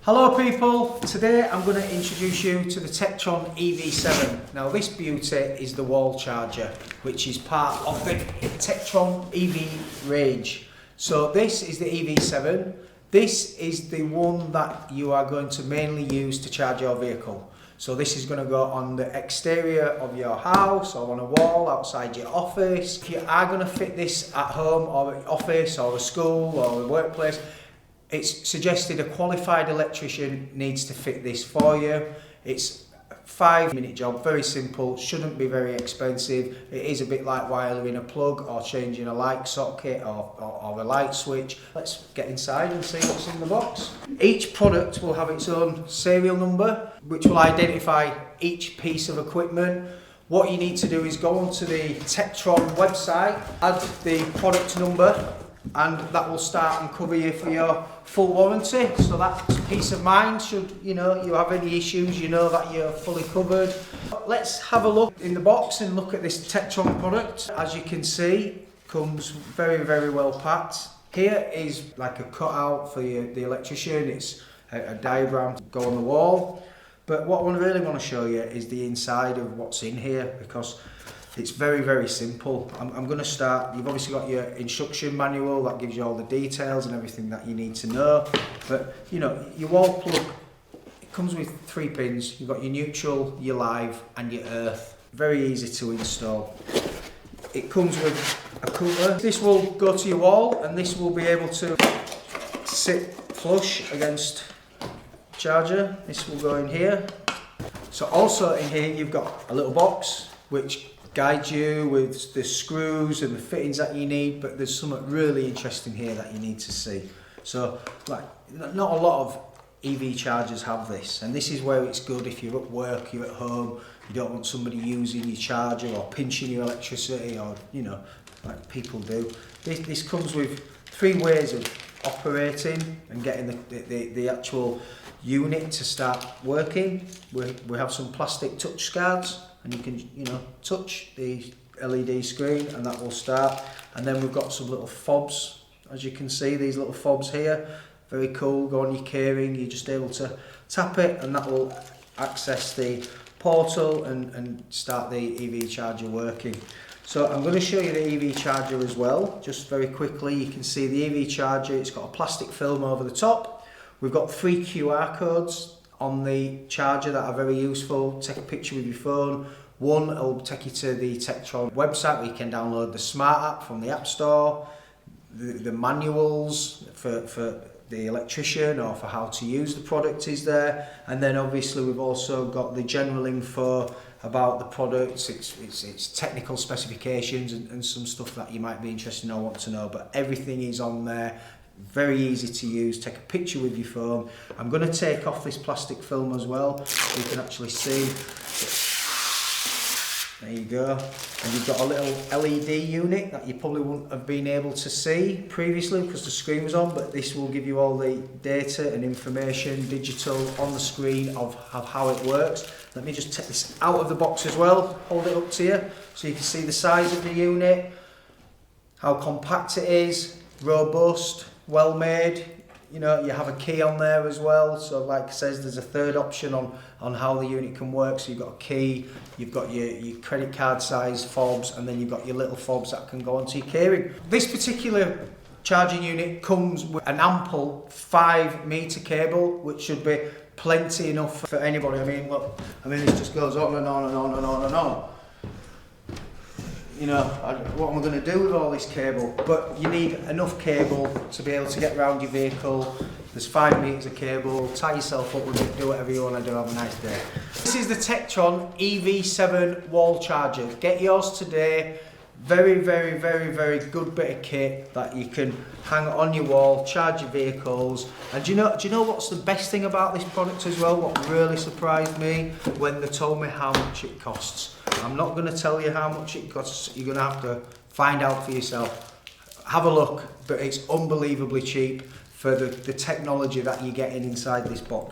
Hello people, today I'm going to introduce you to the Techtron EV7. Now this beauty is the wall charger, which is part of the Techtron EV range. So this is the EV7. This is the one that you are going to mainly use to charge your vehicle. So this is going to go on the exterior of your house or on a wall outside your office. If you are going to fit this at home or at office or a school or a workplace, it's suggested a qualified electrician needs to fit this for you. It's a 5-minute job, very simple, shouldn't be very expensive. It is a bit like wiring a plug or changing a light socket or a light switch. Let's get inside and see what's in the box. Each product will have its own serial number, which will identify each piece of equipment. What you need to do is go onto the Techtron website, add the product number, and that will start and cover you for your full warranty. So that's peace of mind. Should you have any issues, you know that you're fully covered. Let's have a look in the box and look at this Techtron product. As you can see, comes very well packed. Here is like a cutout for the electrician. It's a diagram to go on the wall. But what I really want to show you is the inside of what's in here, because it's very simple. I'm going to start. You've obviously got your instruction manual that gives you all the details and everything that you need to know. But your wall plug, it comes with 3 pins. You've got your neutral, your live, and your earth. Very easy to install. It comes with a cooler. This will go to your wall, and this will be able to sit flush against the charger. This will go in here. So also in here you've got a little box which guide you with the screws and the fittings that you need, but there's something really interesting here that you need to see. So not a lot of EV chargers have this, and this is where it's good if you're at work, you're at home, you don't want somebody using your charger or pinching your electricity or like people do. This comes with 3 ways of operating and getting the actual unit to start working. We have some plastic touch cards, and you can touch the LED screen and that will start. And then we've got some little fobs, as you can see, these little fobs here, very cool. Go on your keyring, you're just able to tap it and that will access the portal and start the EV charger working. So I'm going to show you the EV charger as well, just very quickly. You can see the EV charger, it's got a plastic film over the top. We've got 3 QR codes on the charger that are very useful. Take a picture with your phone. One will take you to the Techtron website where you can download the smart app from the App Store, the manuals for the electrician or for how to use the product is there, and then obviously we've also got the general info about the products, its technical specifications and some stuff that you might be interested in or want to know, but everything is on there. Very easy to use. Take a picture with your phone. I'm going to take off this plastic film as well so you can actually see. There you go. And you've got a little LED unit that you probably wouldn't have been able to see previously because the screen was on, but this will give you all the data and information digital on the screen of how it works. Let me just take this out of the box as well, hold it up to you so you can see the size of the unit, how compact it is, robust, well made. You have a key on there as well, so like it says, there's a 3rd option on how the unit can work. So you've got a key, you've got your credit card size fobs, and then you've got your little fobs that can go onto your keyring. This particular charging unit comes with an ample 5-meter cable, which should be plenty enough for anybody. This just goes on and on and on and on and on. What am I going to do with all this cable? But you need enough cable to be able to get around your vehicle. There's 5 meters of cable. Tie yourself up with it, do whatever you want to do. Have a nice day. This is the Techtron EV7 wall charger. Get yours today. Very good bit of kit that you can hang on your wall, charge your vehicles. And do you know what's the best thing about this product as well? What really surprised me when they told me how much it costs. I'm not going to tell you how much it costs. You're going to have to find out for yourself. Have a look, but it's unbelievably cheap for the technology that you're getting inside this box.